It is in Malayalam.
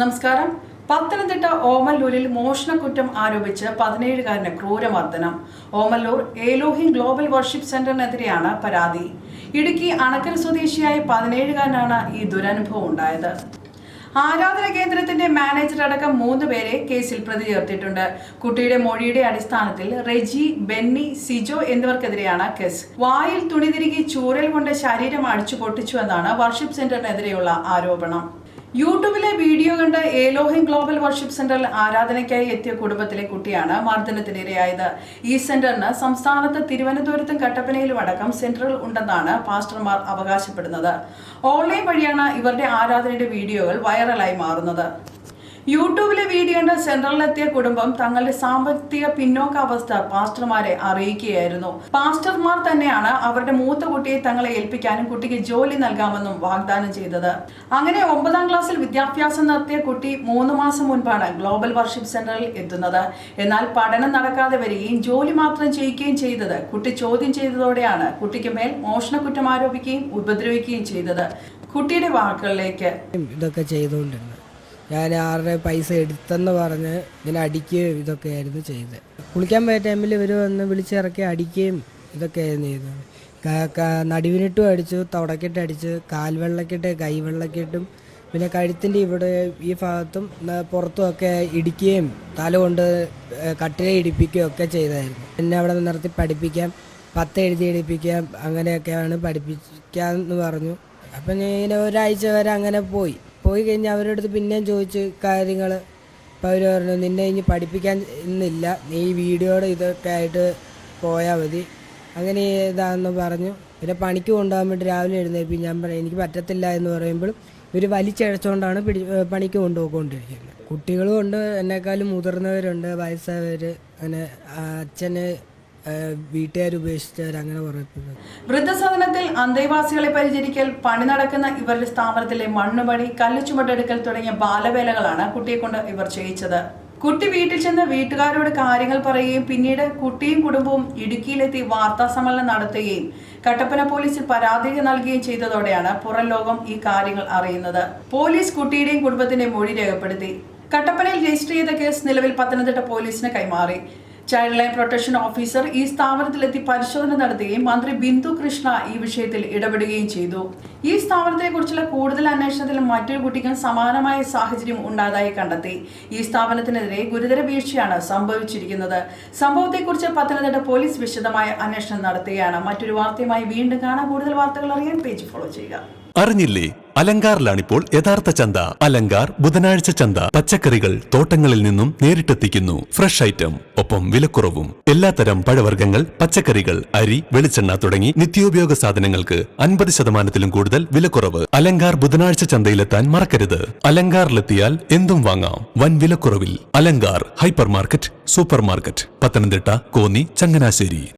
നമസ്കാരം. പത്തനംതിട്ട ഓമല്ലൂരിൽ മോഷണക്കുറ്റം ആരോപിച്ച് 17-കാരന് ക്രൂരമർദ്ദനം. ഓമല്ലൂർ ഏലോഹിം ഗ്ലോബൽ വർഷിപ്പ് സെന്ററിനെതിരെയാണ് പരാതി. ഇടുക്കി അണക്കര സ്വദേശിയായ 17-കാരനാണ് ഈ ദുരനുഭവം ഉണ്ടായത്. ആരാധന കേന്ദ്രത്തിന്റെ മാനേജർ അടക്കം 3 പേരെ കേസിൽ പ്രതി ചേർത്തിട്ടുണ്ട്. കുട്ടിയുടെ മൊഴിയുടെ അടിസ്ഥാനത്തിൽ റെജി, ബെന്നി, സിജോ എന്നിവർക്കെതിരെയാണ് കേസ്. വായിൽ തുണി തിരുകി ചൂരൽ കൊണ്ട് ശരീരം അടിച്ചു പൊട്ടിച്ചുവെന്നാണ് വർഷിപ്പ് സെന്ററിനെതിരെയുള്ള ആരോപണം. യൂട്യൂബിലെ വീഡിയോ കണ്ട് ഏലോഹിം ഗ്ലോബൽ വർഷിപ്പ് സെന്ററിൽ ആരാധനയ്ക്കായി എത്തിയ കുടുംബത്തിലെ കുട്ടിയാണ് മർദ്ദനത്തിനിരയായത്. ഈ സെന്ററിന് സംസ്ഥാനത്ത് തിരുവനന്തപുരത്തും കട്ടപ്പനയിലും അടക്കം സെന്ററുകൾ ഉണ്ടെന്നാണ് പാസ്റ്റർമാർ അവകാശപ്പെടുന്നത്. ഓൺലൈൻ വഴിയാണ് ഇവരുടെ ആരാധനയുടെ വീഡിയോകൾ വൈറലായി മാറുന്നത്. യൂട്യൂബിലെ വീഡിയോ കണ്ട് സെന്ററിലെത്തിയ കുടുംബം തങ്ങളുടെ സാമ്പത്തിക പിന്നോക്കാവസ്ഥ പാസ്റ്റർമാരെ അറിയിക്കുകയായിരുന്നു. പാസ്റ്റർമാർ തന്നെയാണ് അവരുടെ മൂത്ത കുട്ടിയെ തങ്ങളെ ഏൽപ്പിക്കാനും കുട്ടിക്ക് ജോലി നൽകാമെന്നും വാഗ്ദാനം ചെയ്തത്. അങ്ങനെ 9ാം ക്ലാസ്സിൽ വിദ്യാഭ്യാസം നടത്തിയ കുട്ടി 3 മാസം മുൻപാണ് ഗ്ലോബൽ വർഷിപ്പ് സെന്ററിൽ എത്തുന്നത്. എന്നാൽ പഠനം നടക്കാതെ വരികയും ജോലി മാത്രം ചെയ്യിക്കുകയും ചെയ്തത് കുട്ടി ചോദ്യം ചെയ്തതോടെയാണ് കുട്ടിക്ക് മേൽ മോഷണക്കുറ്റം ആരോപിക്കുകയും ഉപദ്രവിക്കുകയും ചെയ്തത്. കുട്ടിയുടെ വാക്കുകളിലേക്ക് ഇതൊക്കെ ചെയ്തുകൊണ്ടിരുന്നത് ഞാൻ ആരുടെ പൈസ എടുത്തെന്ന് പറഞ്ഞ് ഇങ്ങനെ അടിക്കുകയും ഇതൊക്കെയായിരുന്നു ചെയ്തത്. കുളിക്കാൻ പോയ ടൈമിൽ ഇവർ വന്ന് വിളിച്ചിറക്കി അടിക്കുകയും ഇതൊക്കെയായിരുന്നു ചെയ്തത്. നടുവിനിട്ടും അടിച്ചു, തുടക്കിട്ട് അടിച്ച്, കാൽവെള്ളക്കിട്ട്, കൈവെള്ളക്കിട്ടും, പിന്നെ കഴുത്തിൻ്റെ ഇവിടെ ഈ ഭാഗത്തും പുറത്തുമൊക്കെ ഇടിക്കുകയും തല കൊണ്ട് കട്ടിലെ ഇടിപ്പിക്കുകയും ഒക്കെ ചെയ്തായിരുന്നു. പിന്നെ അവിടെ നിർത്തി പഠിപ്പിക്കാം, 10 എഴുതി എടുപ്പിക്കാം, അങ്ങനെയൊക്കെയാണ് പഠിപ്പിക്കാമെന്ന് പറഞ്ഞു. അപ്പം ഞാൻ ഇങ്ങനെ ഒരാഴ്ച വരെ അങ്ങനെ പോയി കഴിഞ്ഞ് അവരുടെ അടുത്ത് പിന്നെയും ചോദിച്ച് കാര്യങ്ങൾ. അപ്പോൾ അവർ പറഞ്ഞു, നിന്നെ ഇനി പഠിപ്പിക്കാൻ ഇന്നില്ല, നീ ഈ വീഡിയോയുടെ ഇതൊക്കെ ആയിട്ട് പോയാൽ മതി, അങ്ങനെ ഇതാണെന്ന് പറഞ്ഞു. പിന്നെ പണിക്ക് കൊണ്ടുപോകാൻ വേണ്ടി രാവിലെ എഴുന്നേൽപ്പി. ഞാൻ പറഞ്ഞു എനിക്ക് പറ്റത്തില്ല എന്ന് പറയുമ്പോൾ ഇവർ വലിച്ചഴച്ചുകൊണ്ടാണ് പണിക്ക് കൊണ്ടുപോയിക്കൊണ്ടിരിക്കുന്നത്. കുട്ടികളും ഉണ്ട്, എന്നെക്കാളും മുതിർന്നവരുണ്ട്, വയസ്സായവർ, അങ്ങനെ അച്ഛന് വീട്ടുകാർ ഉപേക്ഷിച്ചവർ, അങ്ങനെ പറയുന്നത്. വൃദ്ധസദനത്തിൽ അന്തേവാസികളെ പരിചരിക്കൽ, പണി നടക്കുന്ന ഇവരുടെ സ്ഥാപനത്തിലെ മണ്ണുപണി, കല്ലുചുമട്ടെടുക്കൽ തുടങ്ങിയ ബാലവേലകളാണ് കുട്ടിയെ കൊണ്ട് ഇവർ ചെയ്യിച്ചത്. കുട്ടി വീട്ടിൽ ചെന്ന് വീട്ടുകാരോട് കാര്യങ്ങൾ പറയുകയും പിന്നീട് കുട്ടിയും കുടുംബവും ഇടുക്കിയിലെത്തി വാർത്താ സമ്മേളനം നടത്തുകയും കട്ടപ്പന പോലീസിൽ പരാതി നൽകുകയും ചെയ്തതോടെയാണ് പുറം ലോകം ഈ കാര്യങ്ങൾ അറിയുന്നത്. പോലീസ് കുട്ടിയുടെയും കുടുംബത്തിന്റെയും മൊഴി രേഖപ്പെടുത്തി. കട്ടപ്പനയിൽ രജിസ്റ്റർ ചെയ്ത കേസ് നിലവിൽ പത്തനംതിട്ട പോലീസിന് കൈമാറി. ചൈൽഡ് ലൈൻ പ്രൊട്ടക്ഷൻ ഓഫീസർ ഈ സ്ഥാപനത്തിലെത്തി പരിശോധന നടത്തുകയും മന്ത്രി ബിന്ദു കൃഷ്ണ ഈ വിഷയത്തിൽ ഇടപെടുകയും ചെയ്തു. ഈ സ്ഥാപനത്തെക്കുറിച്ചുള്ള കൂടുതൽ അന്വേഷണത്തിൽ മറ്റൊരു കുട്ടിക്കും സമാനമായ സാഹചര്യം ഉണ്ടായതായി കണ്ടെത്തി. ഈ സ്ഥാപനത്തിനെതിരെ ഗുരുതര വീഴ്ചയാണ് സംഭവിച്ചിരിക്കുന്നത്. സംഭവത്തെക്കുറിച്ച് പത്തനംതിട്ട പോലീസ് വിശദമായ അന്വേഷണം നടത്തുകയാണ്. മറ്റൊരു വാർത്തയുമായി വീണ്ടും കാണാം. കൂടുതൽ വാർത്തകൾ അറിയാൻ പേജ് ഫോളോ ചെയ്യുക. അറിഞ്ഞില്ലേ, അലങ്കാറിലാണിപ്പോൾ യഥാർത്ഥ ചന്ത. അലങ്കാർ ബുധനാഴ്ച ചന്ത. പച്ചക്കറികൾ തോട്ടങ്ങളിൽ നിന്നും നേരിട്ടെത്തിക്കുന്നു. ഫ്രഷ് ഐറ്റം, ഒപ്പം വിലക്കുറവും. എല്ലാത്തരം പഴവർഗ്ഗങ്ങൾ, പച്ചക്കറികൾ, അരി, വെളിച്ചെണ്ണ തുടങ്ങി നിത്യോപയോഗ സാധനങ്ങൾക്ക് 50% കൂടുതൽ വിലക്കുറവ്. അലങ്കാർ ബുധനാഴ്ച ചന്തയിലെത്താൻ മറക്കരുത്. അലങ്കാറിലെത്തിയാൽ എന്തും വാങ്ങാം വൻ വിലക്കുറവിൽ. Alankar hypermarket, supermarket, Pathanamthitta, Konni, Changanassery.